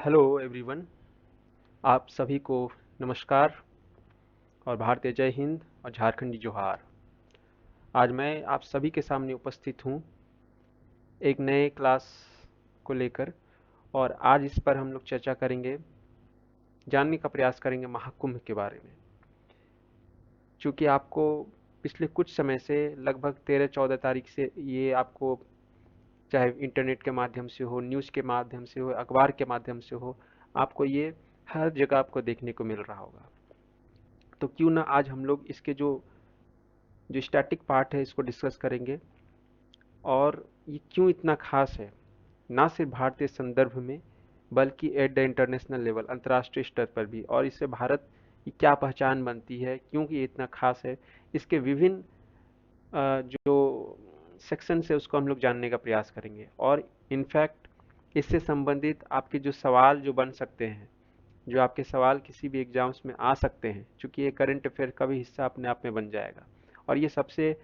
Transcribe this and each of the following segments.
Hello everyone. आप सभी को नमस्कार और भारतीय जय हिंद और झारखंडी जोहार। आज मैं आप सभी के सामने उपस्थित हूँ एक नए क्लास को लेकर, और आज इस पर हम लोग चर्चा करेंगे, जानने का प्रयास करेंगे महाकुंभ के बारे में। चूँकि आपको पिछले कुछ समय से लगभग 13-14 तारीख से ये आपको, चाहे इंटरनेट के माध्यम से हो, न्यूज़ के माध्यम से हो, अखबार के माध्यम से हो, आपको ये हर जगह आपको देखने को मिल रहा होगा। तो क्यों ना आज हम लोग इसके जो जो स्टैटिक पार्ट है इसको डिस्कस करेंगे, और ये क्यों इतना खास है, ना सिर्फ भारतीय संदर्भ में बल्कि एट द इंटरनेशनल लेवल, अंतर्राष्ट्रीय स्तर पर भी, और इससे भारत की क्या पहचान बनती है, क्योंकि ये इतना खास है। इसके विभिन्न जो सेक्शन है उसको हम लोग जानने का प्रयास करेंगे, और इनफैक्ट इससे संबंधित आपके जो सवाल जो बन सकते हैं, जो आपके सवाल किसी भी एग्जाम्स में आ सकते हैं, क्योंकि ये करंट अफेयर का भी हिस्सा अपने आप में बन जाएगा, और ये सबसे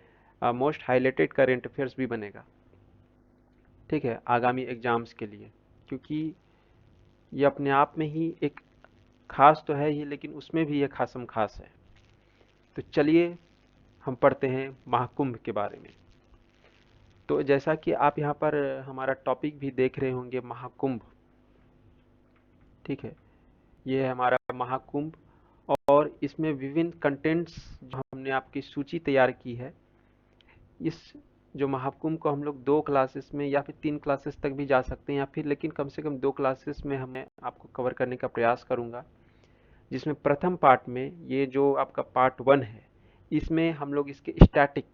मोस्ट हाईलाइटेड करंट अफेयर्स भी बनेगा, ठीक है, आगामी एग्जाम्स के लिए। क्योंकि ये अपने आप में ही एक खास तो है ही, लेकिन उसमें भी ये खासम खास है। तो चलिए हम पढ़ते हैं महाकुंभ के बारे में। तो जैसा कि आप यहाँ पर हमारा टॉपिक भी देख रहे होंगे, महाकुंभ, ठीक है, ये है हमारा महाकुंभ। और इसमें विभिन्न कंटेंट्स जो हमने आपकी सूची तैयार की है, इस जो महाकुंभ को हम लोग 2 क्लासेस में या फिर 3 क्लासेस तक भी जा सकते हैं, या फिर लेकिन कम से कम 2 क्लासेस में हमें आपको कवर करने का प्रयास करूंगा। जिसमें प्रथम पार्ट में, ये जो आपका पार्ट 1 है, इसमें हम लोग इसके स्टैटिक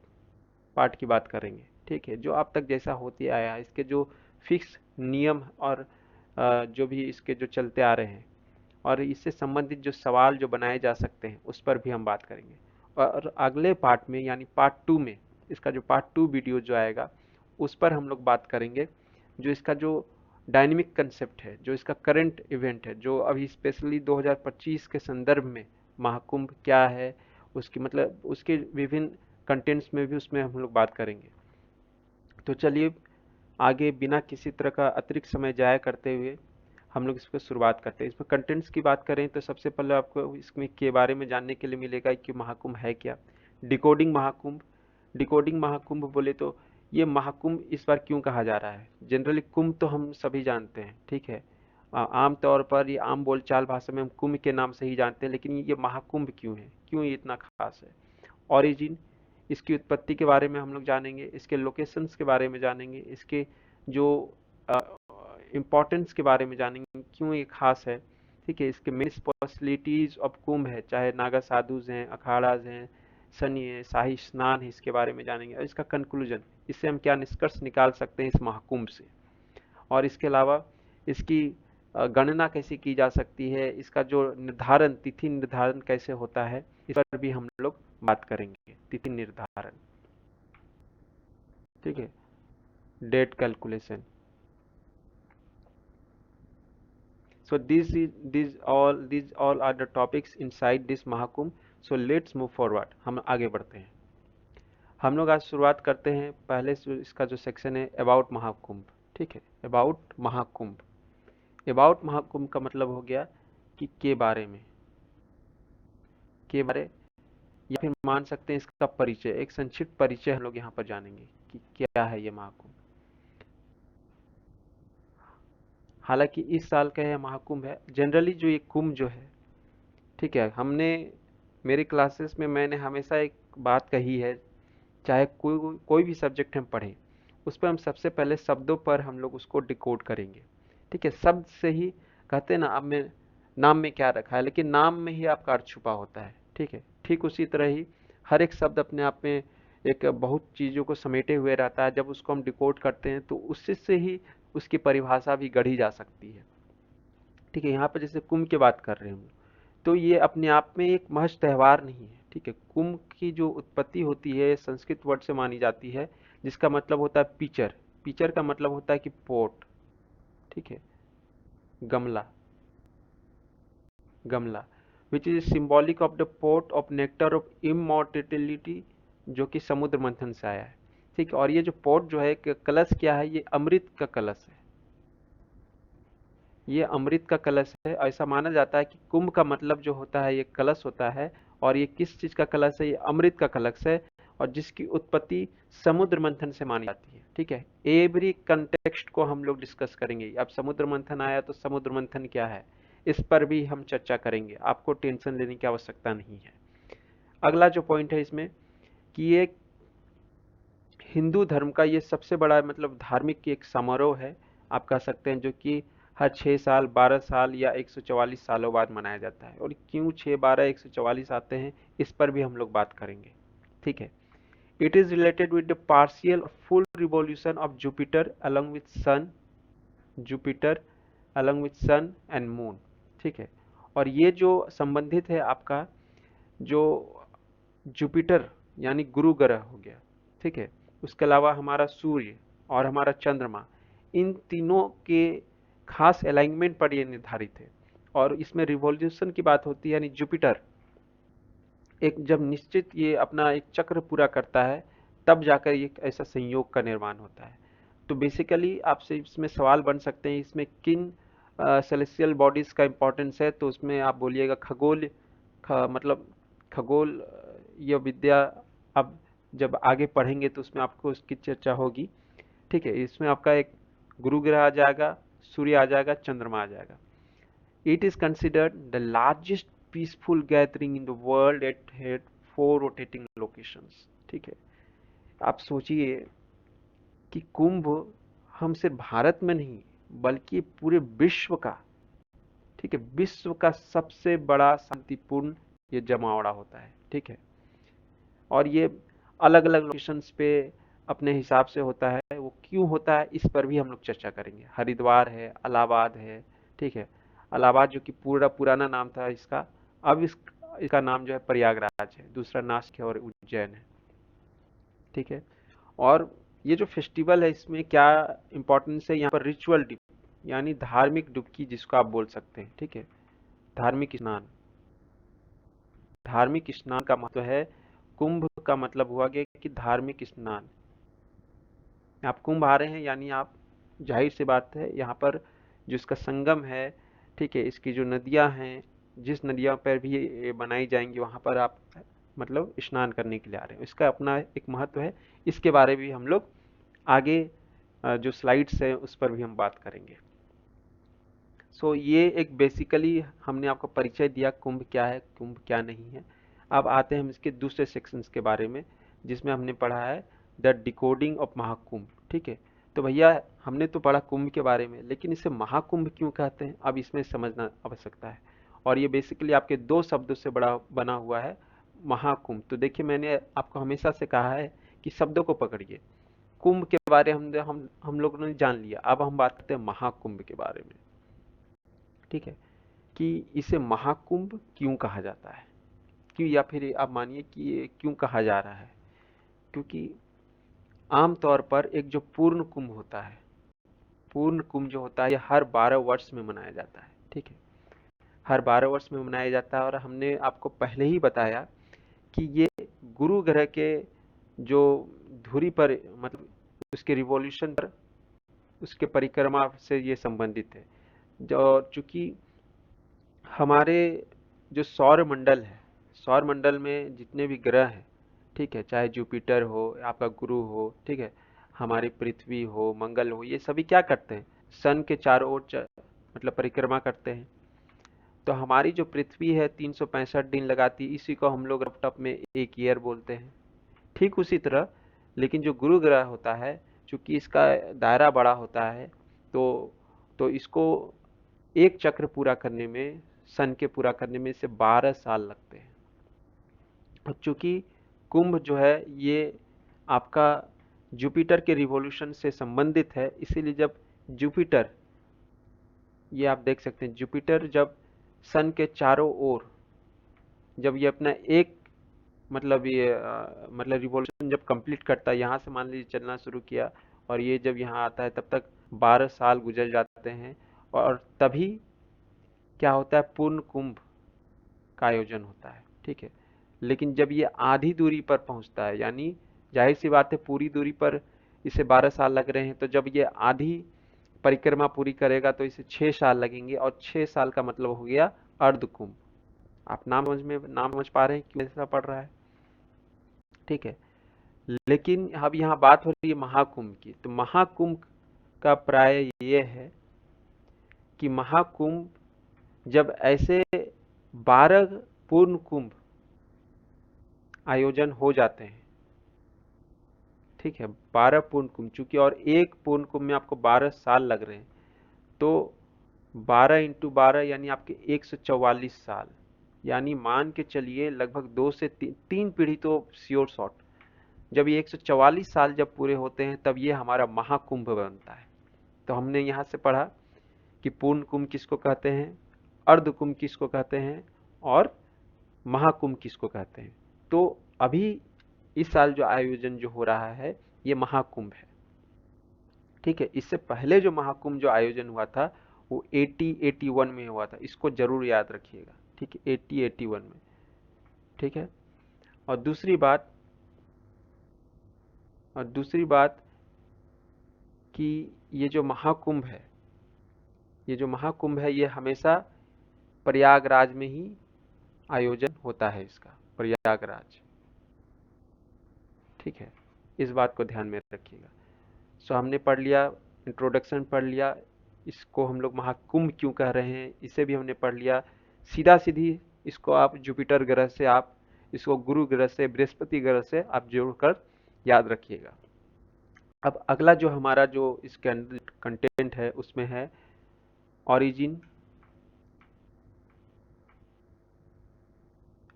पार्ट की बात करेंगे, ठीक है, जो अब तक जैसा होते आया है, इसके जो फिक्स नियम और जो भी इसके जो चलते आ रहे हैं, और इससे संबंधित जो सवाल जो बनाए जा सकते हैं, उस पर भी हम बात करेंगे। और अगले पार्ट में, यानी पार्ट 2 में, इसका जो पार्ट 2 वीडियो जो आएगा, उस पर हम लोग बात करेंगे, जो इसका जो डायनेमिक कंसेप्ट है, जो इसका करंट इवेंट है, जो अभी स्पेशली 2025 के संदर्भ में महाकुंभ क्या है, उसकी मतलब उसके विभिन्न कंटेंट्स में भी उसमें हम लोग बात करेंगे। तो चलिए आगे बिना किसी तरह का अतिरिक्त समय जाया करते हुए हम लोग इसको शुरुआत करते हैं। इसमें कंटेंट्स की बात करें तो सबसे पहले आपको इसमें के बारे में जानने के लिए मिलेगा कि महाकुंभ है क्या। डिकोडिंग महाकुंभ। डिकोडिंग महाकुंभ बोले तो ये महाकुंभ इस बार क्यों कहा जा रहा है। जनरली कुंभ तो हम सभी जानते हैं, ठीक है, आम तौर पर ये आम बोलचाल भाषा में हम कुंभ के नाम से ही जानते हैं, लेकिन ये महाकुंभ क्यों है, क्यों ये इतना खास है। ऑरिजिन, इसकी उत्पत्ति के बारे में हम लोग जानेंगे, इसके लोकेशंस के बारे में जानेंगे, इसके जो इम्पोर्टेंस के बारे में जानेंगे, क्यों ये खास है, ठीक है, इसके मेन स्पेशलिटीज ऑफ कुंभ है, चाहे नागा साधुज हैं, अखाड़ाज हैं, सनी है, शाही स्नान है, इसके बारे में जानेंगे, और इसका कंक्लूजन, इससे हम क्या निष्कर्ष निकाल सकते हैं इस महाकुंभ से। और इसके अलावा इसकी गणना कैसे की जा सकती है, इसका जो निर्धारण, तिथि निर्धारण कैसे होता है, इस पर भी हम लोग बात करेंगे, तिथि निर्धारण, ठीक है, date calculation. So these all are the topics inside this Mahakumbh. So let's move forward. हम आगे बढ़ते हैं। हम लोग आज शुरुआत करते हैं पहले से, इसका जो सेक्शन है अबाउट महाकुंभ, ठीक है, अबाउट महाकुंभ। अबाउट महाकुंभ का मतलब हो गया कि के बारे में, के बारे, या फिर मान सकते हैं इसका परिचय, एक संक्षिप्त परिचय हम लोग यहाँ पर जानेंगे कि क्या है ये महाकुंभ। हालांकि इस साल का यह महाकुंभ है। जनरली जो ये कुंभ जो है, ठीक है, हमने मेरे क्लासेस में मैंने हमेशा एक बात कही है, चाहे कोई भी सब्जेक्ट हम पढ़ें, उस पर हम सबसे पहले शब्दों पर हम लोग उसको डिकोड करेंगे, ठीक है, शब्द से ही कहते हैं ना, अब में नाम में क्या रखा है, लेकिन नाम में ही आपका अर्थ छुपा होता है, ठीक है, ठीक उसी तरह ही हर एक शब्द अपने आप में एक बहुत चीज़ों को समेटे हुए रहता है। जब उसको हम डिकोड करते हैं तो उससे से ही उसकी परिभाषा भी गढ़ी जा सकती है, ठीक है। यहाँ पर जैसे कुंभ की बात कर रहे हैं, तो ये अपने आप में एक महज त्यौहार नहीं है, ठीक है। कुंभ की जो उत्पत्ति होती है संस्कृत वर्ड से मानी जाती है, जिसका मतलब होता है पिचर। पिचर का मतलब होता है कि पोट, ठीक है, गमला, गमला, which is symbolic of the pot of nectar of immortality, जो कि समुद्र मंथन से आया है, ठीक है। और ये जो पोट जो है, कलश क्या है, ये अमृत का कलश है, ये अमृत का कलश है। ऐसा माना जाता है कि कुंभ का मतलब जो होता है ये कलश होता है, और ये किस चीज का कलश है? ये अमृत का कलश है, और जिसकी उत्पत्ति समुद्र मंथन से मानी जाती है। ठीक है, एवरी कंटेक्स्ट को हम लोग डिस्कस करेंगे। अब समुद्र मंथन आया तो समुद्र मंथन क्या है, इस पर भी हम चर्चा करेंगे। आपको टेंशन लेने की आवश्यकता नहीं है। अगला जो पॉइंट है इसमें, कि ये हिंदू धर्म का ये सबसे बड़ा मतलब धार्मिक एक समारोह है, आप कह सकते हैं, जो कि हर 6 साल, 12 साल या 144 सालों बाद मनाया जाता है। और क्यों 6, 12, 144 आते हैं, इस पर भी हम लोग बात करेंगे। ठीक है। It is related with the partial full revolution of Jupiter along with sun, Jupiter along with sun and moon. ठीक है। और ये जो संबंधित है आपका जो जुपिटर यानी गुरु ग्रह हो गया, ठीक है, उसके अलावा हमारा सूर्य और हमारा चंद्रमा, इन तीनों के खास अलाइनमेंट पर ये निर्धारित है। और इसमें रिवॉल्यूशन की बात होती है, यानी जुपिटर एक जब निश्चित ये अपना एक चक्र पूरा करता है, तब जाकर ये ऐसा संयोग का निर्माण होता है। तो बेसिकली आपसे इसमें सवाल बन सकते हैं, इसमें किन सेलेस्टियल बॉडीज का इंपॉर्टेंस है, तो उसमें आप बोलिएगा खगोल, मतलब खगोल यह विद्या। अब जब आगे पढ़ेंगे तो उसमें आपको उसकी चर्चा होगी। ठीक है, इसमें आपका एक गुरु ग्रह आ जाएगा, सूर्य आ जाएगा, चंद्रमा आ जाएगा। It is considered the largest peaceful gathering in the world at head 4 rotating locations. ठीक है, आप सोचिए कि कुंभ हम सिर्फ भारत में नहीं, बल्कि पूरे विश्व का, ठीक है, विश्व का सबसे बड़ा शांतिपूर्ण ये जमावड़ा होता है। ठीक है, और ये अलग अलग लोकेशंस पे अपने हिसाब से होता है। वो क्यों होता है, इस पर भी हम लोग चर्चा करेंगे। हरिद्वार है, इलाहाबाद है। ठीक है, इलाहाबाद जो कि पूरा पुराना नाम था इसका, अब इसका नाम जो है प्रयागराज है, दूसरा नासिक है और उज्जैन है। ठीक है, और ये जो फेस्टिवल है इसमें क्या इंपॉर्टेंस है, यहाँ पर रिचुअल डिप यानी धार्मिक डुबकी जिसको आप बोल सकते हैं। ठीक है, धार्मिक स्नान, धार्मिक स्नान का महत्व है। कुंभ का मतलब हुआ गया कि धार्मिक स्नान। आप कुंभ आ रहे हैं यानी आप, जाहिर सी बात है, यहाँ पर जो इसका संगम है, ठीक है, इसकी जो नदियाँ हैं, जिस नदियों पर भी ये बनाई जाएंगी वहाँ पर आप मतलब स्नान करने के लिए आ रहे हैं, इसका अपना एक महत्व है। इसके बारे में भी हम लोग आगे जो स्लाइड्स हैं उस पर भी हम बात करेंगे। ये एक बेसिकली हमने आपको परिचय दिया, कुंभ क्या है, कुंभ क्या नहीं है। अब आते हैं हम इसके दूसरे सेक्शंस के बारे में, जिसमें हमने पढ़ा है द डिकोडिंग ऑफ महाकुंभ। ठीक है, तो भैया हमने तो पढ़ा कुंभ के बारे में, लेकिन इसे महाकुंभ क्यों कहते हैं, अब इसमें समझना आवश्यकता है। और ये बेसिकली आपके 2 शब्दों से बड़ा बना हुआ है, महाकुंभ। तो देखिए, मैंने आपको हमेशा से कहा है कि शब्दों को पकड़िए। कुंभ के बारे में हम लोगों ने जान लिया, अब हम बात करते हैं महाकुंभ के बारे में। ठीक है, कि इसे महाकुंभ क्यों कहा जाता है, क्यों, या फिर आप मानिए कि ये क्यों कहा जा रहा है। क्योंकि आमतौर पर एक जो पूर्ण कुंभ होता है, पूर्ण कुंभ जो होता है ये हर 12 वर्ष में मनाया जाता है। ठीक है, हर 12 वर्ष में मनाया जाता है। और हमने आपको पहले ही बताया कि ये गुरु ग्रह के जो धुरी पर मतलब उसके रिवॉल्यूशन पर, उसके परिक्रमा से ये संबंधित है। जो चूंकि हमारे जो सौर मंडल है, सौर मंडल में जितने भी ग्रह हैं, ठीक है, चाहे जुपिटर हो, आपका गुरु हो, ठीक है, हमारी पृथ्वी हो, मंगल हो, ये सभी क्या करते हैं, सन के चारों ओर मतलब परिक्रमा करते हैं। तो हमारी जो पृथ्वी है 365 दिन लगाती है, इसी को हम लोग रफ टफ में एक ईयर बोलते हैं। ठीक उसी तरह, लेकिन जो गुरु ग्रह होता है, चूंकि इसका दायरा बड़ा होता है, तो इसको एक चक्र पूरा करने में, सन के पूरा करने में इसे 12 साल लगते हैं। और चूंकि कुंभ जो है ये आपका जुपिटर के रिवॉल्यूशन से संबंधित है, इसीलिए जब जुपिटर, ये आप देख सकते हैं, जुपिटर जब सन के चारों ओर, जब ये अपना एक मतलब ये मतलब रिवॉल्यूशन जब कंप्लीट करता है, यहाँ से मान लीजिए चलना शुरू किया, और ये जब यहाँ आता है तब तक 12 साल गुजर जाते हैं। और तभी क्या होता है, पूर्ण कुंभ का आयोजन होता है। ठीक है, लेकिन जब ये आधी दूरी पर पहुंचता है, यानी जाहिर सी बात है पूरी दूरी पर इसे 12 साल लग रहे हैं, तो जब ये आधी परिक्रमा पूरी करेगा तो इसे 6 साल लगेंगे, और 6 साल का मतलब हो गया अर्ध कुंभ। आप नाम समझ पा रहे हैं क्यों ऐसा पड़ रहा है? ठीक है। लेकिन अब यहाँ बात हो रही है महाकुंभ की, तो महाकुंभ का प्राय ये है कि महाकुंभ जब ऐसे 12 पूर्ण कुंभ आयोजन हो जाते हैं, ठीक है, 12 पूर्ण कुंभ, चूंकि और एक पूर्ण कुंभ में आपको 12 साल लग रहे हैं, तो 12 × 12 यानी आपके 144 साल, यानी मान के चलिए लगभग 2 से 3 पीढ़ी तो श्योर शॉट। जब ये 144 साल जब पूरे होते हैं तब ये हमारा महाकुंभ बनता है। तो हमने यहाँ से पढ़ा कि पूर्ण कुंभ किसको कहते हैं, अर्ध कुंभ किसको कहते हैं, और महाकुंभ किसको कहते हैं। तो अभी इस साल जो आयोजन जो हो रहा है ये महाकुंभ है। ठीक है, इससे पहले जो महाकुंभ जो आयोजन हुआ था वो 8081 में हुआ था, इसको जरूर याद रखिएगा। ठीक है, 8081 में। ठीक है। और दूसरी बात कि ये जो महाकुंभ है, ये हमेशा प्रयागराज में ही आयोजन होता है इसका, प्रयागराज। ठीक है, इस बात को ध्यान में रखिएगा। सो हमने पढ़ लिया, इंट्रोडक्शन पढ़ लिया, इसको हम लोग महाकुंभ क्यों कह रहे हैं इसे भी हमने पढ़ लिया। सीधा सीधी इसको आप जुपिटर ग्रह से, आप इसको गुरु ग्रह से, बृहस्पति ग्रह से आप जोड़कर याद रखिएगा। अब अगला जो हमारा जो इसके अंदर कंटेंट है उसमें है ओरिजिन।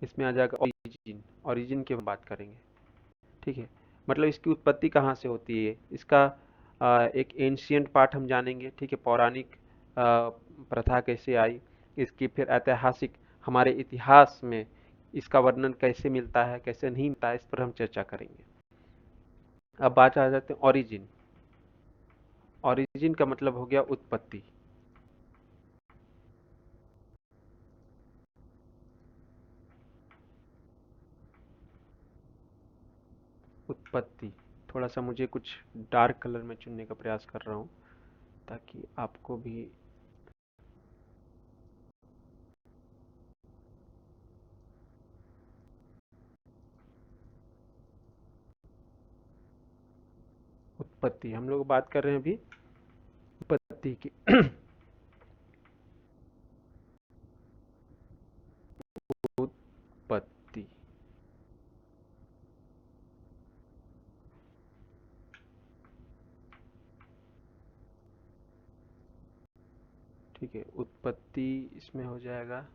इसमें आ जाएगा ओरिजिन की हम बात करेंगे। ठीक है, मतलब इसकी उत्पत्ति कहाँ से होती है, इसका एक एंशियंट पार्ट हम जानेंगे। ठीक है, पौराणिक प्रथा कैसे आई, इसकी फिर ऐतिहासिक, हमारे इतिहास में इसका वर्णन कैसे मिलता है, कैसे नहीं मिलता है, इस पर हम चर्चा करेंगे। अब बात आ जाते हैं ओरिजिन। ओरिजिन का मतलब हो गया उत्पत्ति। उत्पत्ति थोड़ा सा मुझे कुछ डार्क कलर में चुनने का प्रयास कर रहा हूँ ताकि आपको भी उत्पत्ति, हम लोग बात कर रहे हैं अभी उत्पत्ति की। उत्पत्ति, ठीक है, उत्पत्ति इसमें हो जाएगा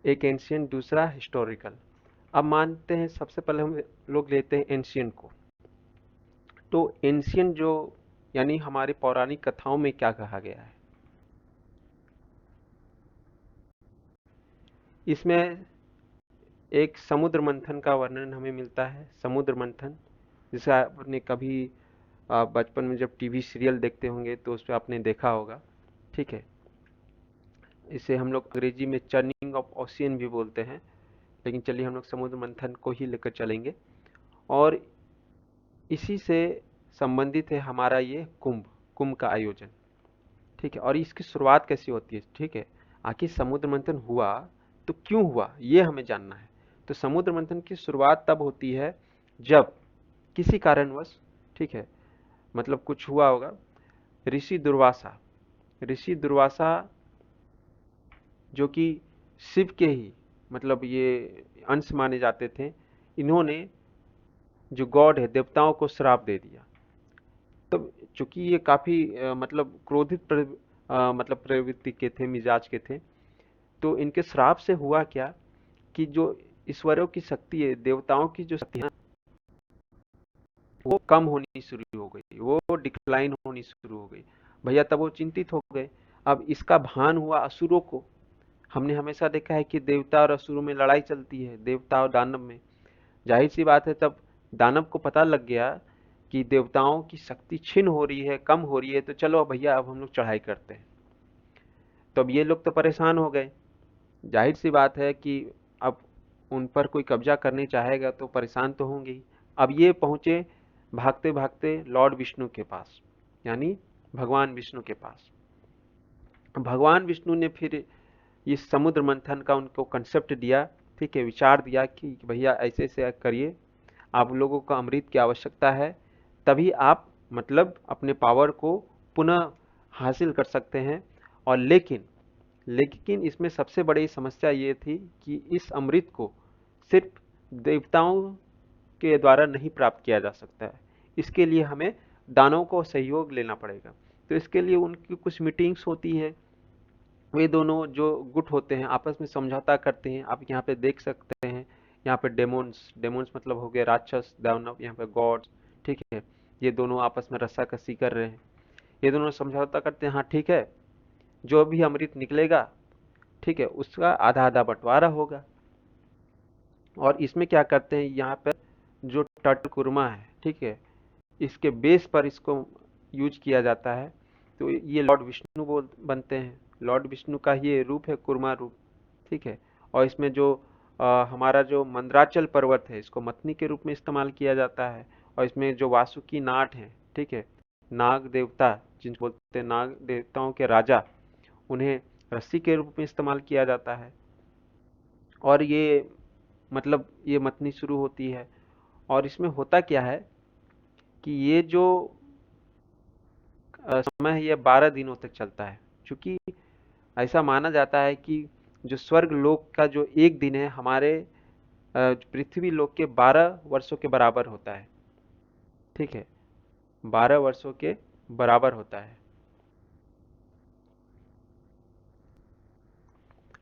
एक एंशियंट, दूसरा हिस्टोरिकल। अब मानते हैं सबसे पहले हम लोग लेते हैं एंशियंट को। तो एंशियंट जो यानी हमारे पौराणिक कथाओं में क्या कहा गया है, इसमें एक समुद्र मंथन का वर्णन हमें मिलता है। समुद्र मंथन जिसे आपने कभी बचपन में जब टीवी सीरियल देखते होंगे तो उस पर आपने देखा होगा। ठीक है, इसे हम लोग अंग्रेजी में चर्निंग ऑफ ओशियन भी बोलते हैं, लेकिन चलिए हम लोग समुद्र मंथन को ही लेकर चलेंगे। और इसी से संबंधित है हमारा ये कुंभ, कुंभ का आयोजन। ठीक है, और इसकी शुरुआत कैसी होती है, ठीक है, आखिर समुद्र मंथन हुआ तो क्यों हुआ ये हमें जानना है। तो समुद्र मंथन की शुरुआत तब होती है जब किसी कारणवश, ठीक है, मतलब कुछ हुआ होगा, ऋषि दुर्वासा जो कि शिव के ही मतलब ये अंश माने जाते थे, इन्होंने जो गॉड है, देवताओं को श्राप दे दिया। तो चूंकि ये काफी मतलब क्रोधित मतलब प्रवृत्ति के थे, मिजाज के थे, तो इनके श्राप से हुआ क्या कि जो ईश्वरों की शक्ति है, देवताओं की जो शक्ति है ना, वो कम होनी शुरू हो गई, वो डिक्लाइन होनी शुरू हो गई। भैया तब वो चिंतित हो गए। अब इसका भान हुआ असुरों को। हमने हमेशा देखा है कि देवता और असुरों में लड़ाई चलती है, देवता और दानव में। जाहिर सी बात है, तब दानव को पता लग गया कि देवताओं की शक्ति क्षीण हो रही है, कम हो रही है, तो चलो भैया अब हम लोग चढ़ाई करते हैं। तो अब ये लोग तो परेशान हो गए। जाहिर सी बात है कि अब उन पर कोई कब्जा करने चाहेगा तो परेशान तो होंगे ही। अब ये पहुंचे भागते भागते लॉर्ड विष्णु के पास, यानी भगवान विष्णु के पास। भगवान विष्णु ने फिर इस समुद्र मंथन का उनको कंसेप्ट दिया, ठीक है, विचार दिया कि भैया ऐसे ऐसे करिए, आप लोगों को अमृत की आवश्यकता है, तभी आप मतलब अपने पावर को पुनः हासिल कर सकते हैं। और लेकिन लेकिन इसमें सबसे बड़ी समस्या ये थी कि इस अमृत को सिर्फ देवताओं के द्वारा नहीं प्राप्त किया जा सकता है, इसके लिए हमें दानवों को सहयोग लेना पड़ेगा। तो इसके लिए उनकी कुछ मीटिंग्स होती है, वे दोनों जो गुट होते हैं आपस में समझौता करते हैं। आप यहाँ पे देख सकते हैं, यहाँ पे डेमोन्स, डेमोन्स मतलब हो गए राक्षस दानव, यहाँ पे गॉड्स, ठीक है, ये दोनों आपस में रस्साकसी कर रहे हैं। ये दोनों समझौता करते हैं, हाँ ठीक है, जो भी अमृत निकलेगा, ठीक है, उसका आधा आधा बंटवारा होगा। और इसमें क्या करते हैं, यहाँ पर जो टर्टल कुरमा है, ठीक है, इसके बेस पर इसको यूज किया जाता है। तो ये लॉर्ड विष्णु बोल बनते हैं, लॉर्ड विष्णु का ये रूप है, कुर्मा रूप, ठीक है। और इसमें जो हमारा जो मंदराचल पर्वत है, इसको मथनी के रूप में इस्तेमाल किया जाता है। और इसमें जो वासुकी नाट है, ठीक है, नाग देवता जिनको बोलते हैं नाग देवताओं के राजा, उन्हें रस्सी के रूप में इस्तेमाल किया जाता है। और ये मतलब ये मथनी शुरू होती है। और इसमें होता क्या है कि ये जो समय है, ये 12 दिनों तक चलता है। क्योंकि ऐसा माना जाता है कि जो स्वर्ग लोक का जो एक दिन है, हमारे पृथ्वी लोक के 12 वर्षों के बराबर होता है, ठीक है, 12 वर्षों के बराबर होता है।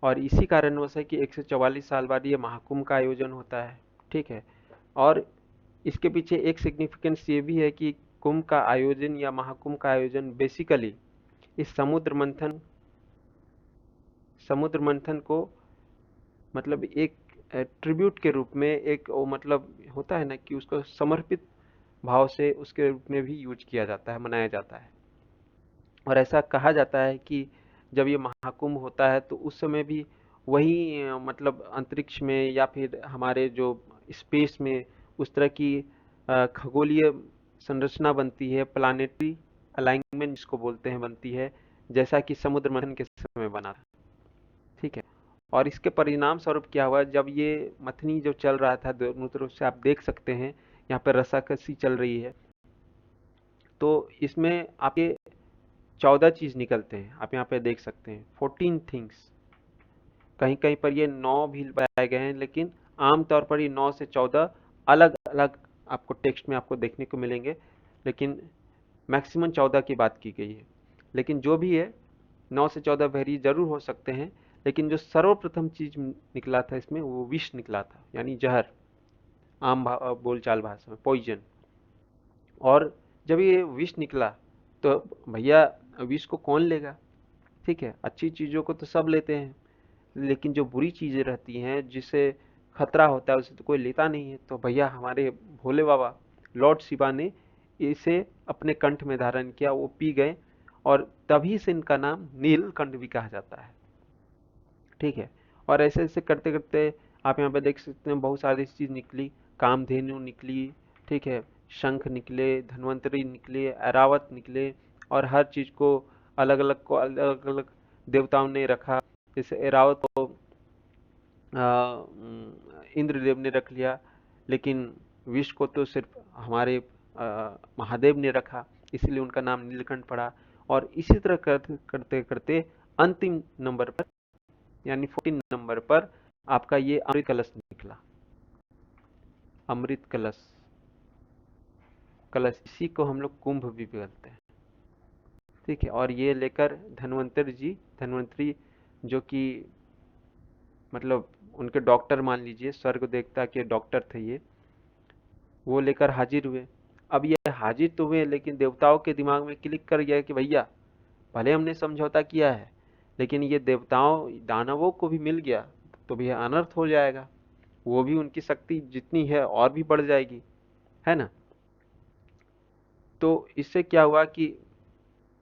और इसी कारणवश है कि 144 साल बाद ये महाकुंभ का आयोजन होता है, ठीक है। और इसके पीछे एक सिग्निफिकेंस ये भी है कि कुंभ का आयोजन या महाकुंभ का आयोजन बेसिकली इस समुद्र मंथन को मतलब एक ट्रिब्यूट के रूप में, एक वो मतलब होता है ना कि उसको समर्पित भाव से उसके रूप में भी यूज किया जाता है, मनाया जाता है। और ऐसा कहा जाता है कि जब ये महाकुंभ होता है तो उस समय भी वही मतलब अंतरिक्ष में या फिर हमारे जो स्पेस में उस तरह की खगोलीय संरचना बनती है, प्लानेटरी अलाइनमेंट जिसको बोलते हैं, बनती है, जैसा कि समुद्र मंथन के समय बना था, ठीक है। और इसके परिणाम स्वरूप क्या हुआ, जब ये मथनी जो चल रहा था दोनों तरफ से, आप देख सकते हैं यहाँ पर रस्साकसी चल रही है, तो इसमें आपके 14 चीज निकलते हैं। आप यहाँ पे देख सकते हैं 14 थिंग्स। कहीं कहीं पर ये 9 भी बताए गए हैं, लेकिन आमतौर पर ये 9 से 14 अलग अलग आपको टेक्स्ट में आपको देखने को मिलेंगे, लेकिन मैक्सिमम 14 की बात की गई है। लेकिन जो भी है, 9 से 14 वेरी जरूर हो सकते हैं। लेकिन जो सर्वप्रथम चीज निकला था इसमें, वो विष निकला था, यानी जहर, आम बोलचाल भाषा में पॉइजन। और जब ये विष निकला तो भैया विष को कौन लेगा, ठीक है, अच्छी चीजों को तो सब लेते हैं, लेकिन जो बुरी चीजें रहती हैं जिससे खतरा होता है उसे तो कोई लेता नहीं है। तो भैया हमारे भोले बाबा लॉर्ड शिवा ने इसे अपने कंठ में धारण किया, वो पी गए, और तभी से इनका नाम नीलकंठ भी कहा जाता है, ठीक है। और ऐसे ऐसे करते करते आप यहाँ पे देख सकते हैं बहुत सारी चीज निकली, कामधेनु निकली, ठीक है, शंख निकले, धन्वंतरी निकले, ऐरावत निकले। और हर चीज को अलग अलग देवताओं ने रखा। जैसे ऐरावत को इंद्रदेव ने रख लिया, लेकिन विष को तो सिर्फ हमारे महादेव ने रखा, इसलिए उनका नाम नीलकंठ पड़ा। और इसी तरह करते करते करते अंतिम नंबर पर, यानी 14 नंबर पर आपका ये अमृत कलश निकला। अमृत कलश, कलश इसी को हम लोग कुंभ भी बोलते हैं, ठीक है। और ये लेकर धन्वंतरी जो कि मतलब उनके डॉक्टर मान लीजिए, स्वर्ग देवता के डॉक्टर थे ये, वो लेकर हाजिर हुए। अब ये हाजिर तो हुए, लेकिन देवताओं के दिमाग में क्लिक कर गया कि भैया भले हमने समझौता किया है, लेकिन ये देवताओं दानवों को भी मिल गया तो भी अनर्थ हो जाएगा, वो भी उनकी शक्ति जितनी है और भी बढ़ जाएगी, है ना। तो इससे क्या हुआ कि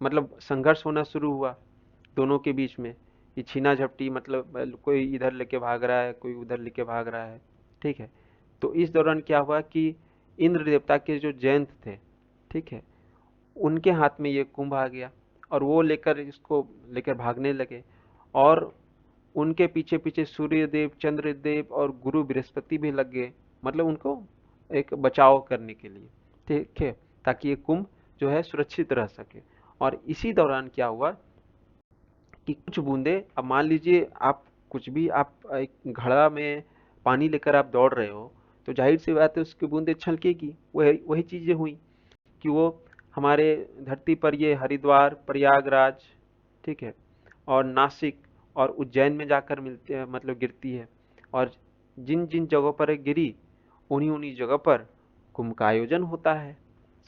मतलब संघर्ष होना शुरू हुआ। दोनों के बीच में ये छीना झपटी, मतलब कोई इधर लेके भाग रहा है, कोई उधर लेके भाग रहा है। ठीक है। तो इस दौरान क्या हुआ कि इंद्र देवता के जो जयंत थे, ठीक है, उनके हाथ में ये कुंभ आ गया और वो लेकर इसको लेकर भागने लगे। और उनके पीछे पीछे सूर्यदेव, चंद्रदेव और गुरु बृहस्पति भी लग गए, मतलब उनको एक बचाव करने के लिए। ठीक है, ताकि ये कुंभ जो है सुरक्षित रह सके। और इसी दौरान क्या हुआ कि कुछ बूंदे, अब मान लीजिए आप कुछ भी, आप एक घड़ा में पानी लेकर आप दौड़ रहे हो, तो जाहिर सी बात है उसकी बूंदे छलकेगी। वही वही चीजें हुई कि वो हमारे धरती पर ये हरिद्वार, प्रयागराज, ठीक है, और नासिक और उज्जैन में जाकर मिलते हैं, मतलब गिरती है। और जिन जिन जगहों पर ये गिरी, उन्हीं उन्हीं जगह पर कुंभ का आयोजन होता है।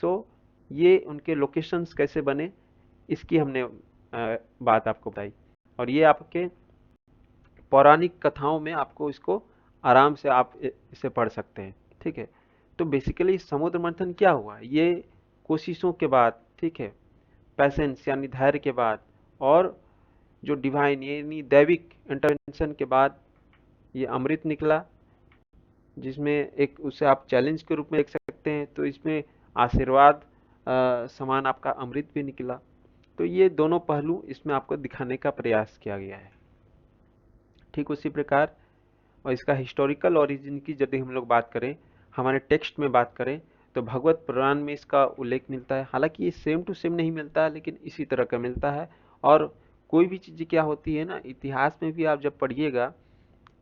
सो ये उनके लोकेशंस कैसे बने, इसकी हमने बात आपको बताई। और ये आपके पौराणिक कथाओं में आपको इसको आराम से आप इसे पढ़ सकते हैं। ठीक है। तो बेसिकली समुद्र मंथन क्या हुआ, ये कोशिशों के बाद, ठीक है, पैसेंस यानी धैर्य के बाद, और जो डिवाइन यानी दैविक इंटरवेंशन के बाद ये अमृत निकला, जिसमें एक उसे आप चैलेंज के रूप में देख सकते हैं। तो इसमें आशीर्वाद समान आपका अमृत भी निकला। तो ये दोनों पहलू इसमें आपको दिखाने का प्रयास किया गया है। ठीक उसी प्रकार, और इसका हिस्टोरिकल ओरिजिन की यदि हम लोग बात करें, हमारे टेक्स्ट में बात करें, तो भगवत पुराण में इसका उल्लेख मिलता है। हालांकि ये सेम टू सेम नहीं मिलता है, लेकिन इसी तरह का मिलता है। और कोई भी चीज़ क्या होती है ना, इतिहास में भी आप जब पढ़िएगा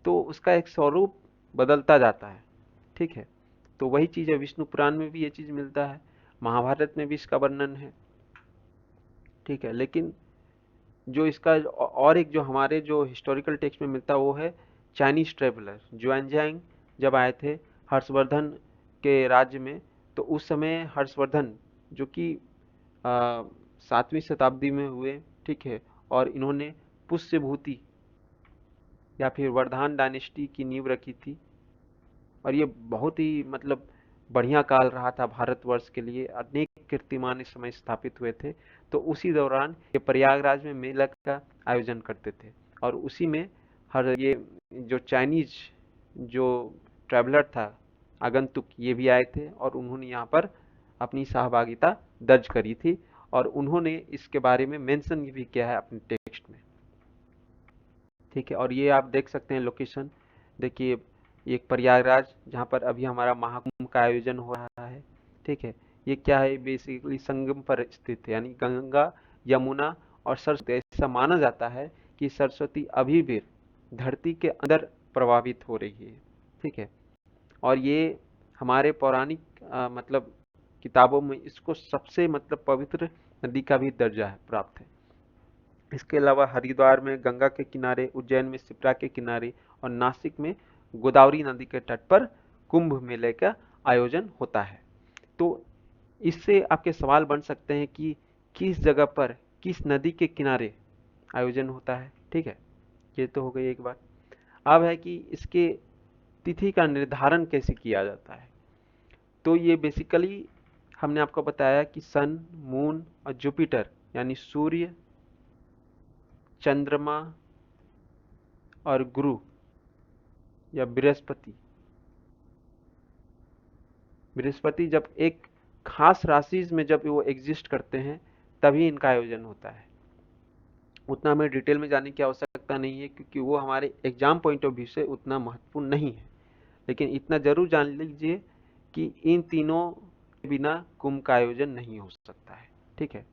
तो उसका एक स्वरूप बदलता जाता है। ठीक है। तो वही चीज़ है, विष्णु पुराण में भी ये चीज़ मिलता है, महाभारत में भी इसका वर्णन है। ठीक है। लेकिन जो इसका और एक जो हमारे जो हिस्टोरिकल टेक्स्ट में मिलता है वो है चाइनीज ट्रेवलर जुआनजांग जब आए थे हर्षवर्धन के राज्य में। तो उस समय हर्षवर्धन, जो कि 7वीं शताब्दी में हुए, ठीक है, और इन्होंने पुष्यभूति या फिर वर्धमान डायनेस्टी की नींव रखी थी। और ये बहुत ही मतलब बढ़िया काल रहा था भारतवर्ष के लिए, अनेक कीर्तिमान इस समय स्थापित हुए थे। तो उसी दौरान ये प्रयागराज में मेला का आयोजन करते थे। और उसी में हर ये जो चाइनीज जो ट्रैवलर था, आगंतुक, ये भी आए थे और उन्होंने यहाँ पर अपनी सहभागिता दर्ज करी थी। और उन्होंने इसके बारे में मेंशन भी किया है अपने टेक्स्ट में। ठीक है। और ये आप देख सकते हैं लोकेशन, देखिए एक प्रयागराज जहाँ पर अभी हमारा महाकुंभ का आयोजन हो रहा है। ठीक है। ये क्या है, बेसिकली संगम पर स्थित है, यानी गंगा, यमुना और सरस्वती। ऐसा माना जाता है कि सरस्वती अभी भी धरती के अंदर प्रवाहित हो रही है। ठीक है। और ये हमारे पौराणिक मतलब किताबों में इसको सबसे मतलब पवित्र नदी का भी दर्जा है प्राप्त है। इसके अलावा हरिद्वार में गंगा के किनारे, उज्जैन में शिप्रा के किनारे और नासिक में गोदावरी नदी के तट पर कुंभ मेले का आयोजन होता है। तो इससे आपके सवाल बन सकते हैं कि किस जगह पर, किस नदी के किनारे आयोजन होता है। ठीक है। ये तो हो गई एक बात। अब है कि इसके तिथि का निर्धारण कैसे किया जाता है। तो ये बेसिकली हमने आपको बताया कि सन, मून और जुपिटर यानी सूर्य, चंद्रमा और गुरु या बृहस्पति, बृहस्पति जब एक खास राशि में जब वो एग्जिस्ट करते हैं, तभी इनका आयोजन होता है। उतना हमें डिटेल में जाने की आवश्यकता नहीं है, क्योंकि वो हमारे एग्जाम पॉइंट ऑफ व्यू से उतना महत्वपूर्ण नहीं है। लेकिन इतना जरूर जान लीजिए कि इन तीनों के बिना कुंभ का आयोजन नहीं हो सकता है। ठीक है।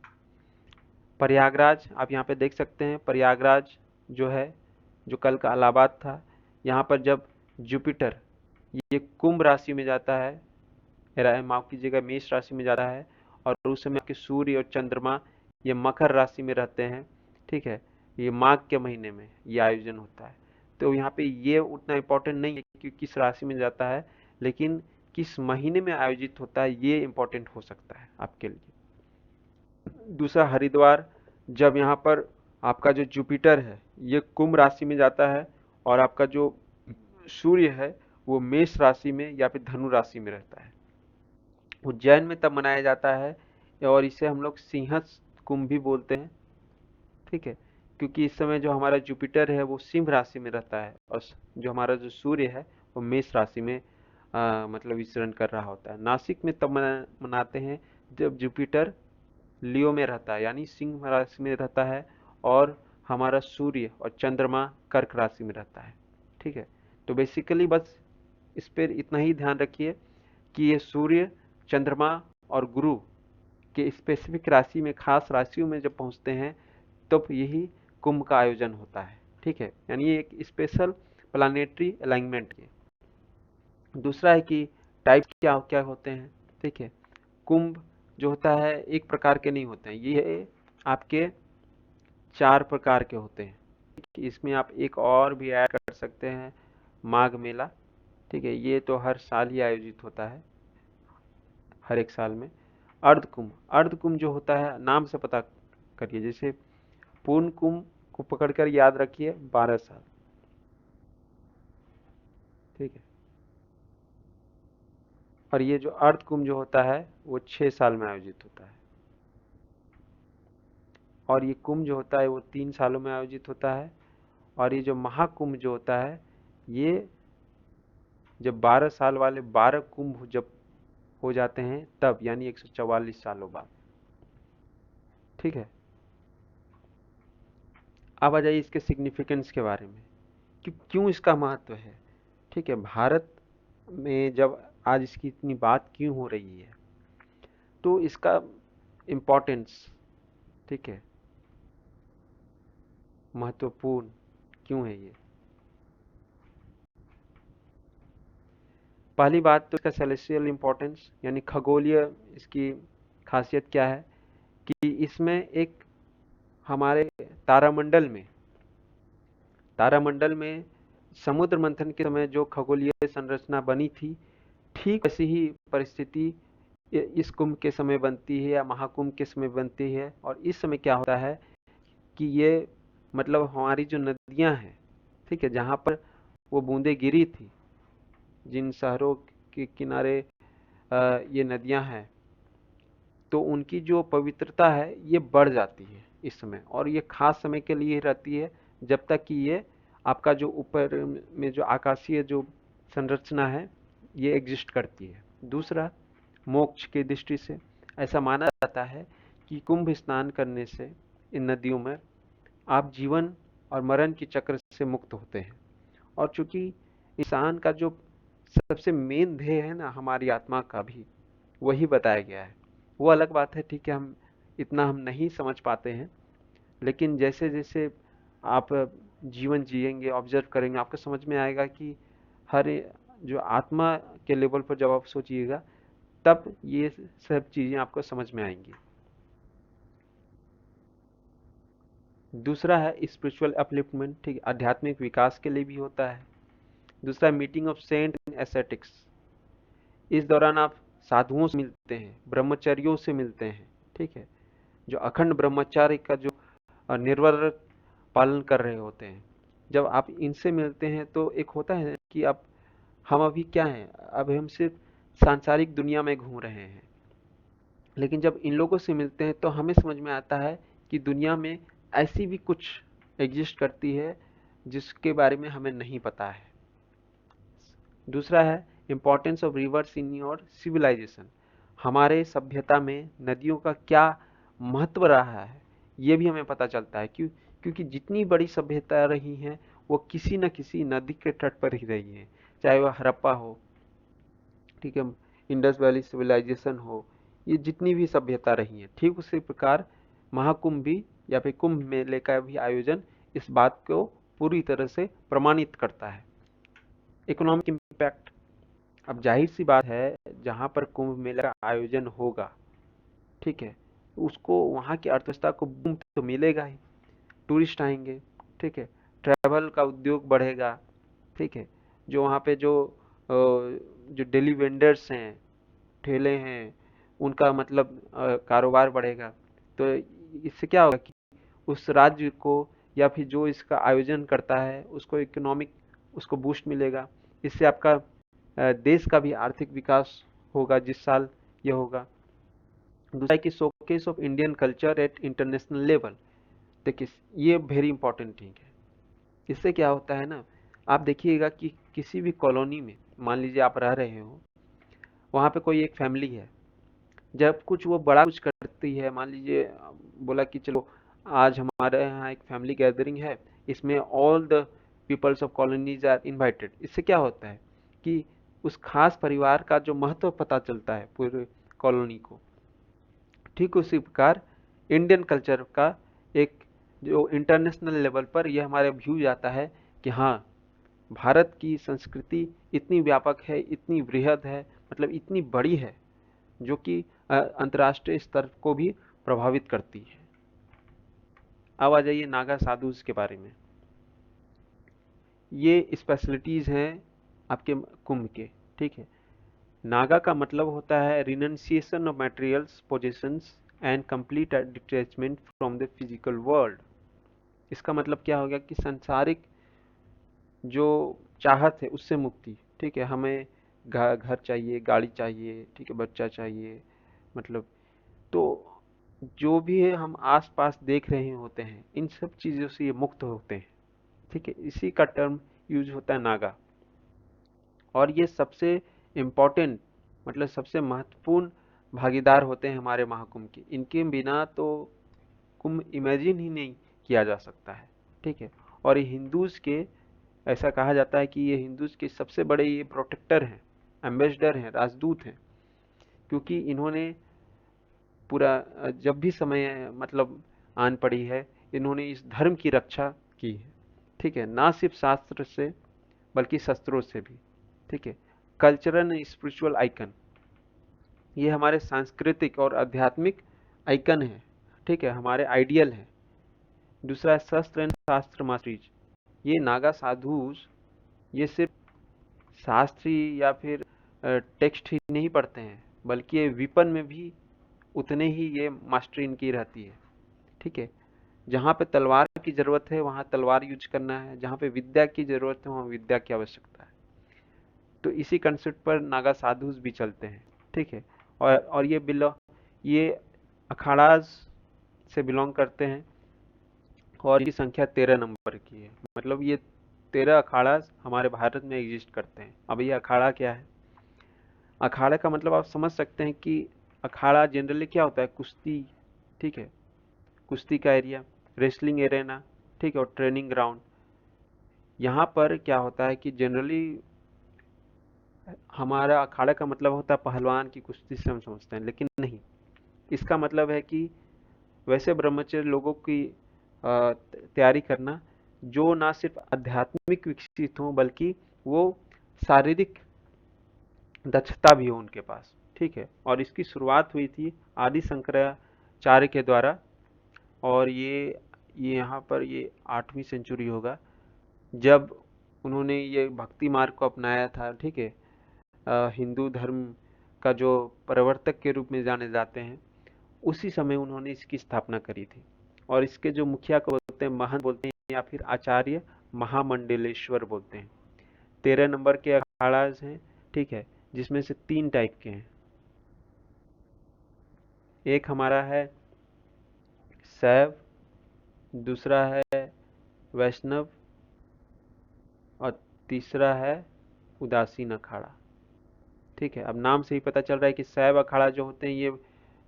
प्रयागराज आप यहाँ पे देख सकते हैं, प्रयागराज जो है, जो कल का इलाहाबाद था, यहाँ पर जब जुपिटर ये कुंभ राशि में जाता है, माफ कीजिएगा, मेष राशि में जाता है, और उस समय आपके सूर्य और चंद्रमा ये मकर राशि में रहते हैं। ठीक है। ये माघ के महीने में ये आयोजन होता है। तो यहाँ पे ये उतना इम्पोर्टेंट नहीं है कि किस राशि में जाता है, लेकिन किस महीने में आयोजित होता है ये इम्पोर्टेंट हो सकता है आपके लिए। दूसरा, हरिद्वार, जब यहाँ पर आपका जो जुपिटर है ये कुंभ राशि में जाता है, और आपका जो सूर्य है वो मेष राशि में या फिर धनु राशि में रहता है। उज्जैन में तब मनाया जाता है, और इसे हम लोग सिंहस्थ कुंभ भी बोलते हैं। ठीक है। क्योंकि इस समय जो हमारा जुपिटर है वो सिंह राशि में रहता है, और जो हमारा जो सूर्य है वो मेष राशि में मतलब विचरण कर रहा होता है। नासिक में तब मनाते हैं जब जुपिटर लियो में रहता है, यानी सिंह राशि में रहता है, और हमारा सूर्य और चंद्रमा कर्क राशि में रहता है। ठीक है, तो बेसिकली बस इस पर इतना ही ध्यान रखिए कि ये सूर्य, चंद्रमा और गुरु के स्पेसिफिक राशि में, खास राशियों में जब पहुंचते हैं तब यही कुंभ का आयोजन होता है। ठीक है, यानी ये एक स्पेशल प्लानेटरी अलाइनमेंट है। दूसरा है कि टाइप क्या क्या होते हैं। ठीक है, कुंभ जो होता है एक प्रकार के नहीं होते हैं, ये आपके 4 प्रकार के होते हैं। इसमें आप एक और भी ऐड कर सकते हैं, माघ मेला। ठीक है, ये तो हर साल ही आयोजित होता है, हर एक साल में। अर्ध कुंभ, अर्ध कुंभ जो होता है नाम से पता करिए, जैसे पूर्ण कुंभ को पकड़कर याद रखिए 12 साल। ठीक है, और ये जो अर्ध कुंभ जो होता है वो 6 साल में आयोजित होता है, और ये कुंभ जो होता है वो 3 सालों में आयोजित होता है। और ये जो महाकुंभ जो होता है, ये जब 12 साल वाले 12 कुंभ जब हो जाते हैं तब, यानी 144 सालों बाद। ठीक है, अब आ जाइए इसके सिग्निफिकेंस के बारे में कि क्यों इसका महत्व है। ठीक है, भारत में जब आज इसकी इतनी बात क्यों हो रही है, तो इसका इम्पोर्टेंस, ठीक है, महत्वपूर्ण क्यों है ये। पहली बात तो इसका सेलेस्टियल इम्पोर्टेंस, यानी खगोलीय इसकी खासियत क्या है कि इसमें एक हमारे तारामंडल में समुद्र मंथन के समय जो खगोलीय संरचना बनी थी, ठीक वैसी ही परिस्थिति इस कुंभ के समय बनती है या महाकुंभ के समय बनती है। और इस समय क्या होता है कि ये मतलब हमारी जो नदियां हैं, ठीक है, जहां पर वो बूंदें गिरी थी, जिन शहरों के किनारे ये नदियां हैं, तो उनकी जो पवित्रता है ये बढ़ जाती है इस समय, और ये खास समय के लिए रहती है जब तक कि ये आपका जो ऊपर में जो आकाशीय जो संरचना है ये एग्जिस्ट करती है। दूसरा, मोक्ष की दृष्टि से ऐसा माना जाता है कि कुंभ स्नान करने से इन नदियों में आप जीवन और मरण की चक्र से मुक्त होते हैं। और चूंकि इंसान का जो सबसे मेन ध्येय है ना, हमारी आत्मा का भी वही बताया गया है। वो अलग बात है, ठीक है, हम इतना हम नहीं समझ पाते हैं, लेकिन जैसे जैसे आप जीवन जिएंगे, ऑब्जर्व करेंगे, आपको समझ में आएगा कि हर जो आत्मा के लेवल पर जब आप सोचिएगा तब ये सब चीजें आपको समझ में आएंगी। दूसरा है स्पिरिचुअल अपलिफ्टमेंट, ठीक, आध्यात्मिक विकास के लिए भी होता है। दूसरा, meeting of saint in ascetics, इस दौरान आप साधुओं से मिलते हैं, ब्रह्मचर्यों से मिलते हैं। ठीक है, जो अखंड ब्रह्मचार्य का जो निर्वृत पालन कर रहे होते हैं, जब आप इनसे मिलते हैं तो एक होता है कि अब हम अभी क्या हैं, अब हम सिर्फ सांसारिक दुनिया में घूम रहे हैं, लेकिन जब इन लोगों से मिलते हैं तो हमें समझ में आता है कि दुनिया में ऐसी भी कुछ एग्जिस्ट करती है जिसके बारे में हमें नहीं पता है। दूसरा है importance of rivers in your civilisation, हमारे सभ्यता में नदियों का क्या महत्व रहा है ये भी हमें पता चलता है। क्योंकि जितनी बड़ी सभ्यता रही हैं वो किसी न किसी नदी के तट पर ही रही है, चाहे वह हड़प्पा हो, ठीक है, इंडस वैली सिविलाइजेशन हो, ये जितनी भी सभ्यता रही है, ठीक उसी प्रकार महाकुंभ भी या फिर कुंभ मेले का भी आयोजन इस बात को पूरी तरह से प्रमाणित करता है। इकोनॉमिक इम्पैक्ट, अब जाहिर सी बात है जहां पर कुंभ मेला का आयोजन होगा, ठीक है, उसको वहां की अर्थव्यवस्था को बूम तो मिलेगा ही, टूरिस्ट आएंगे, ठीक है, ट्रैवल का उद्योग बढ़ेगा, ठीक है, जो वहाँ पे जो डेली वेंडर्स हैं, ठेले हैं, उनका मतलब कारोबार बढ़ेगा। तो इससे क्या होगा कि उस राज्य को या फिर जो इसका आयोजन करता है उसको इकोनॉमिक उसको बूस्ट मिलेगा। इससे आपका देश का भी आर्थिक विकास होगा जिस साल ये होगा। दूसरा है कि showcase of Indian culture eight international level, देखिए, ये वेरी इंपॉर्टेंट थिंग है। इससे क्या होता है ना, आप देखिएगा कि किसी भी कॉलोनी में मान लीजिए आप रह रहे हो, वहाँ पे कोई एक फैमिली है, जब कुछ वो बड़ा कुछ करती है, मान लीजिए बोला कि चलो आज हमारे यहाँ एक फैमिली गैदरिंग है, इसमें all the peoples of colonies are invited. इससे क्या होता है कि उस खास परिवार का जो महत्व पता चलता है पूरे कॉलोनी को। ठीक उसी प्रकार इंडियन कल्चर का एक जो इंटरनेशनल लेवल पर यह हमारे व्यू जाता है कि हाँ, भारत की संस्कृति इतनी व्यापक है, इतनी वृहद है, मतलब इतनी बड़ी है, जो कि अंतर्राष्ट्रीय स्तर को भी प्रभावित करती है। अब आ जाइए नागा साधुज के बारे में। ये स्पेशलिटीज हैं आपके कुंभ के। ठीक है, नागा का मतलब होता है renunciation of materials possessions and complete detachment from the physical world. इसका मतलब क्या हो गया कि सांसारिक जो चाहत है उससे मुक्ति। ठीक है, हमें घर चाहिए, गाड़ी चाहिए, ठीक है, बच्चा चाहिए, मतलब तो जो भी है हम आस-पास देख रहे होते हैं, इन सब चीज़ों से ये मुक्त होते हैं। ठीक है, इसी का टर्म यूज होता है नागा। और ये सबसे इम्पोर्टेंट, मतलब सबसे महत्वपूर्ण भागीदार होते हैं हमारे महाकुंभ के। इनके बिना तो कुंभ इमेजिन ही नहीं किया जा सकता है। ठीक है, और ये हिंदूज के, ऐसा कहा जाता है कि ये हिंदूज के सबसे बड़े ये प्रोटेक्टर हैं, एम्बेसडर हैं, राजदूत हैं, क्योंकि इन्होंने पूरा जब भी समय मतलब आन पड़ी है, इन्होंने इस धर्म की रक्षा की है। ठीक है, ना सिर्फ शास्त्र से बल्कि शस्त्रों से भी। ठीक है, कल्चरल एंड स्पिरिचुअल आइकन, ये हमारे सांस्कृतिक और आध्यात्मिक आइकन है। ठीक है, हमारे आइडियल है। दूसरा है शस्त्र एंड शास्त्र मास्टरीज। ये नागा साधुज ये सिर्फ शास्त्री या फिर टेक्स्ट ही नहीं पढ़ते हैं, बल्कि ये विपन में भी उतने ही ये मास्टरी इनकी रहती है। ठीक है, जहाँ पे तलवार की जरूरत है वहाँ तलवार यूज करना है, जहाँ पे विद्या की जरूरत है वहाँ विद्या की आवश्यकता है। तो इसी कंसेप्ट पर नागा साधुज भी चलते हैं। ठीक है, और ये अखाड़ाज से बिलोंग करते हैं, और इसकी संख्या 13 नंबर की है। मतलब ये 13 अखाड़ा हमारे भारत में एग्जिस्ट करते हैं। अब ये अखाड़ा क्या है? अखाड़ा का मतलब आप समझ सकते हैं कि अखाड़ा जनरली क्या होता है, कुश्ती। ठीक है, कुश्ती का एरिया, रेसलिंग एरेना, ठीक है, और ट्रेनिंग ग्राउंड। यहाँ पर क्या होता है कि जनरली हमारा अखाड़ा का मतलब होता है पहलवान की कुश्ती से हम समझते हैं, लेकिन नहीं। इसका मतलब है कि वैसे ब्रह्मचर्य लोगों की तैयारी करना जो ना सिर्फ आध्यात्मिक विकसित हों, बल्कि वो शारीरिक दक्षता भी हो उनके पास। ठीक है, और इसकी शुरुआत हुई थी आदि शंकराचार्य के द्वारा, और ये यहाँ पर ये 8वीं सेंचुरी होगा, जब उन्होंने ये भक्ति मार्ग को अपनाया था। ठीक है, हिंदू धर्म का जो प्रवर्तक के रूप में जाने जाते हैं, उसी समय उन्होंने इसकी स्थापना करी थी। और इसके जो मुखिया को बोलते हैं महंत बोलते हैं, या फिर आचार्य महामंडलेश्वर बोलते हैं। 13 नंबर के अखाड़ाज हैं। ठीक है, जिसमें से 3 टाइप के हैं। एक हमारा है शैव, दूसरा है वैष्णव, और तीसरा है उदासीन अखाड़ा। ठीक है, अब नाम से ही पता चल रहा है कि शैव अखाड़ा जो होते हैं ये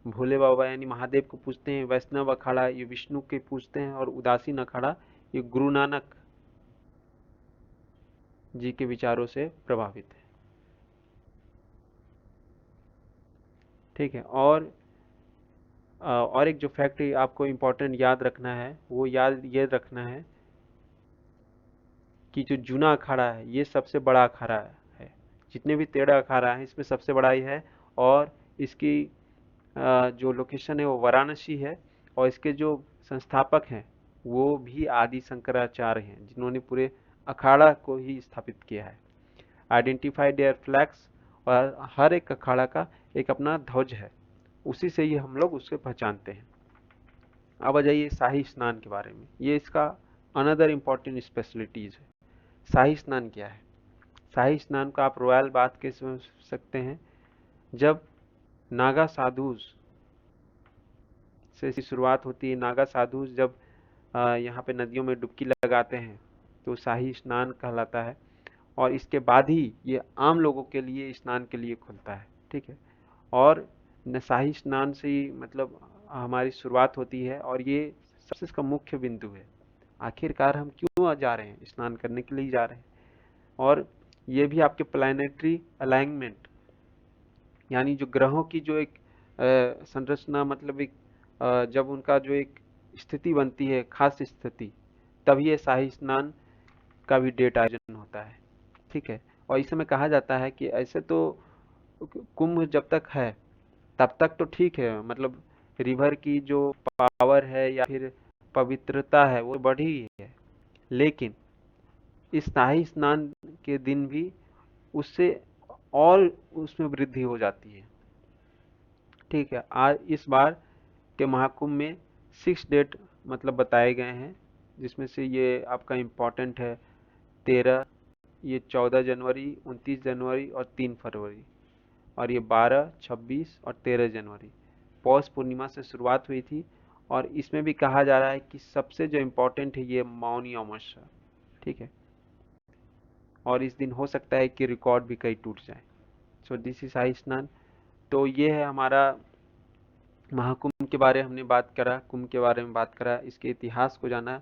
भोले बाबा यानी महादेव को पूजते हैं, वैष्णव अखाड़ा ये विष्णु के पूजते हैं, और उदासीन अखाड़ा ये गुरु नानक जी के विचारों से प्रभावित है। ठीक है, और एक जो फैक्ट आपको इम्पोर्टेंट याद रखना है, वो याद ये रखना है कि जो जूना अखाड़ा है ये सबसे बड़ा अखाड़ा है। जितने भी 13 अखाड़ा हैं इसमें सबसे बड़ा ही है। और इसकी जो लोकेशन है वो वाराणसी है, और इसके जो संस्थापक हैं वो भी आदि शंकराचार्य हैं, जिन्होंने पूरे अखाड़ा को ही स्थापित किया है। आइडेंटिफाई देयर फ्लैग्स, और हर एक अखाड़ा का एक अपना ध्वज है, उसी से ही हम लोग उससे पहचानते हैं। अब आ जाइए शाही स्नान के बारे में। ये इसका अनदर इम्पोर्टेंट स्पेशलिटीज है। शाही स्नान क्या है? शाही स्नान को आप रॉयल बाथ के समझ सकते हैं। जब नागा साधुज से इसकी शुरुआत होती है, नागा साधु जब यहाँ पे नदियों में डुबकी लगाते हैं तो शाही स्नान कहलाता है। और इसके बाद ही ये आम लोगों के लिए स्नान के लिए खुलता है। ठीक है। और शाही स्नान से ही मतलब हमारी शुरुआत होती है और ये सबसे इसका मुख्य बिंदु है। आखिरकार हम क्यों जा रहे हैं, स्नान करने के लिए जा रहे हैं। और ये भी आपके प्लानिटरी अलाइनमेंट, यानी जो ग्रहों की जो एक संरचना, मतलब एक जब उनका जो एक स्थिति बनती है, खास स्थिति, तभी ये शाही स्नान का भी डेट आयोजन होता है। ठीक है। और इस समय कहा जाता है कि ऐसे तो कुंभ जब तक है तब तक तो ठीक है, मतलब रिवर की जो पावर है या फिर पवित्रता है वो बढ़ी ही है, लेकिन इस शाही स्नान के दिन भी उससे और उसमें वृद्धि हो जाती है। ठीक है। आज इस बार के महाकुंभ में 6 डेट मतलब बताए गए हैं, जिसमें से ये आपका इम्पोर्टेंट है 13, ये 14 जनवरी, 29 जनवरी और 3 फरवरी। और ये 12, 26 और 13 जनवरी पौष पूर्णिमा से शुरुआत हुई थी। और इसमें भी कहा जा रहा है कि सबसे जो इम्पोर्टेंट है ये मौनी अमावस्या। ठीक है। और इस दिन हो सकता है कि रिकॉर्ड भी कई टूट जाए। सो दिस इज शाही स्नान। तो ये है हमारा महाकुंभ के बारे में हमने बात करा, कुंभ के बारे में बात करा, इसके इतिहास को जाना,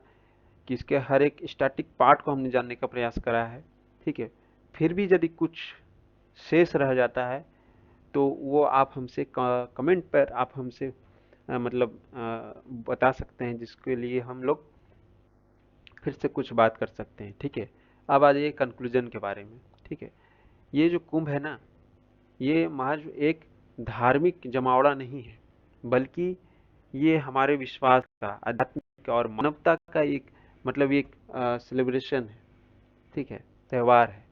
कि इसके हर एक स्टैटिक पार्ट को हमने जानने का प्रयास करा है। ठीक है। फिर भी यदि कुछ शेष रह जाता है तो वो आप हमसे कमेंट पर आप हमसे मतलब बता सकते हैं, जिसके लिए हम लोग फिर से कुछ बात कर सकते हैं। ठीक है। अब आ जाइए कंक्लूजन के बारे में। ठीक है। ये जो कुंभ है ना, ये महज एक धार्मिक जमावड़ा नहीं है, बल्कि ये हमारे विश्वास का, आध्यात्मिक और मानवता का एक मतलब एक सेलिब्रेशन है। ठीक है। त्योहार है।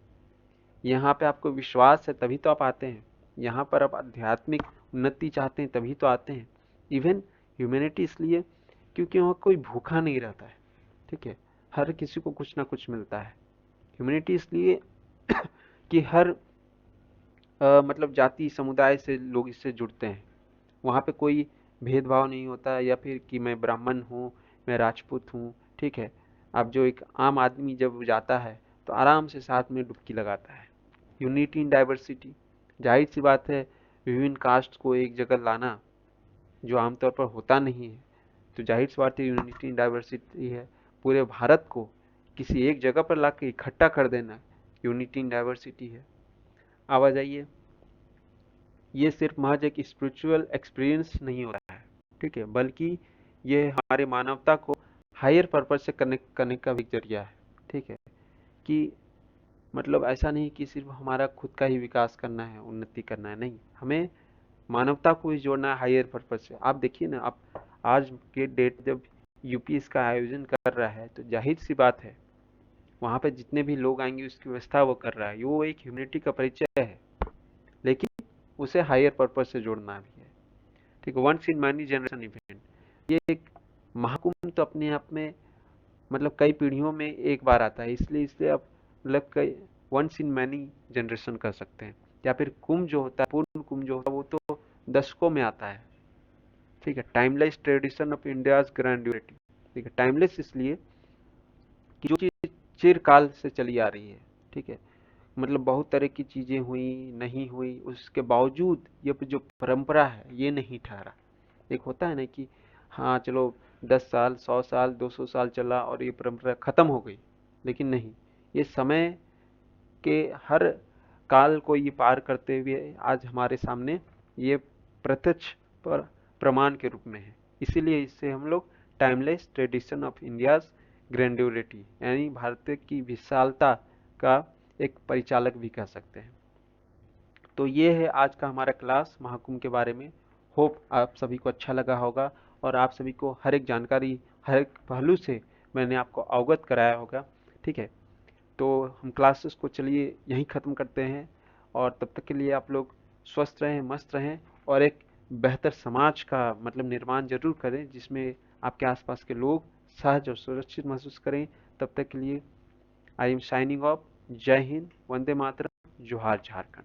यहाँ पे आपको विश्वास है तभी तो आप आते हैं। यहाँ पर आप आध्यात्मिक उन्नति चाहते हैं तभी तो आते हैं। इवन ह्यूमैनिटी इसलिए क्योंकि वहाँ कोई भूखा नहीं रहता है। ठीक है। हर किसी को कुछ ना कुछ मिलता है। ह्यूमैनिटी इसलिए कि हर मतलब जाति समुदाय से लोग इससे जुड़ते हैं। वहाँ पे कोई भेदभाव नहीं होता, या फिर कि मैं ब्राह्मण हूँ, मैं राजपूत हूँ। ठीक है। अब जो एक आम आदमी जब जाता है तो आराम से साथ में डुबकी लगाता है। यूनिटी इन डाइवर्सिटी, जाहिर सी बात है विभिन्न कास्ट को एक जगह लाना जो आमतौर पर होता नहीं है, तो जाहिर सी बात है यूनिटी इन डाइवर्सिटी है। पूरे भारत को किसी एक जगह पर लाके इकट्ठा कर देना यूनिटी इन डाइवर्सिटी है। अब आ जाइए, ये सिर्फ महज एक स्पिरिचुअल एक्सपीरियंस नहीं होता है। ठीक है। बल्कि ये हमारे मानवता को हायर पर्पज से कनेक्ट करने का भी जरिया है। ठीक है। कि मतलब ऐसा नहीं कि सिर्फ हमारा खुद का ही विकास करना है, उन्नति करना है, नहीं, हमें मानवता को भी जोड़ना है हायर पर्पज से। आप देखिए ना, आप आज के डेट जब यूपी इसका आयोजन कर रहा है तो जाहिर सी बात है वहाँ पे जितने भी लोग आएंगे उसकी व्यवस्था वो कर रहा है, वो एक ह्यूमैनिटी का परिचय है। लेकिन उसे हायर पर्पज से जोड़ना भी है। ठीक है। Once in many generation event, ये एक महाकुंभ तो अपने आप में मतलब कई पीढ़ियों में एक बार आता है, इसलिए इसलिए आप मतलब कई वंस इन मैनी जनरेशन कर सकते हैं। या फिर कुंभ जो होता है, पूर्ण कुंभ जो होता है, वो तो दशकों में आता है। ठीक है। Timeless tradition of India's grandeur. ठीक है। टाइमलेस इसलिए कि जो चीज चिरकाल से चली आ रही है। ठीक है। मतलब बहुत तरह की चीजें हुई, नहीं हुई, उसके बावजूद ये जो परंपरा है ये नहीं ठहरा। एक होता है ना कि हाँ चलो 10 साल, 100 साल, 200 साल चला और ये परंपरा खत्म हो गई, लेकिन नहीं, ये समय के हर काल को ये पार करते हुए आज हमारे सामने ये प्रत्यक्ष प्रमाण के रूप में है। इसीलिए इससे हम लोग टाइमलेस ट्रेडिशन ऑफ इंडियाज ग्रैंड्यूरिटी यानी भारत की विशालता का एक परिचालक भी कह सकते हैं। तो ये है आज का हमारा क्लास महाकुंभ के बारे में। होप आप सभी को अच्छा लगा होगा और आप सभी को हर एक जानकारी, हर एक पहलू से मैंने आपको अवगत कराया होगा। ठीक है। तो हम क्लासेस को चलिए यहीं ख़त्म करते हैं, और तब तक के लिए आप लोग स्वस्थ रहें, मस्त रहें, और एक बेहतर समाज का मतलब निर्माण जरूर करें जिसमें आपके आसपास के लोग सहज और सुरक्षित महसूस करें। तब तक के लिए आई एम साइनिंग ऑफ। जय हिंद, वंदे मातरम, जोहार झारखंड।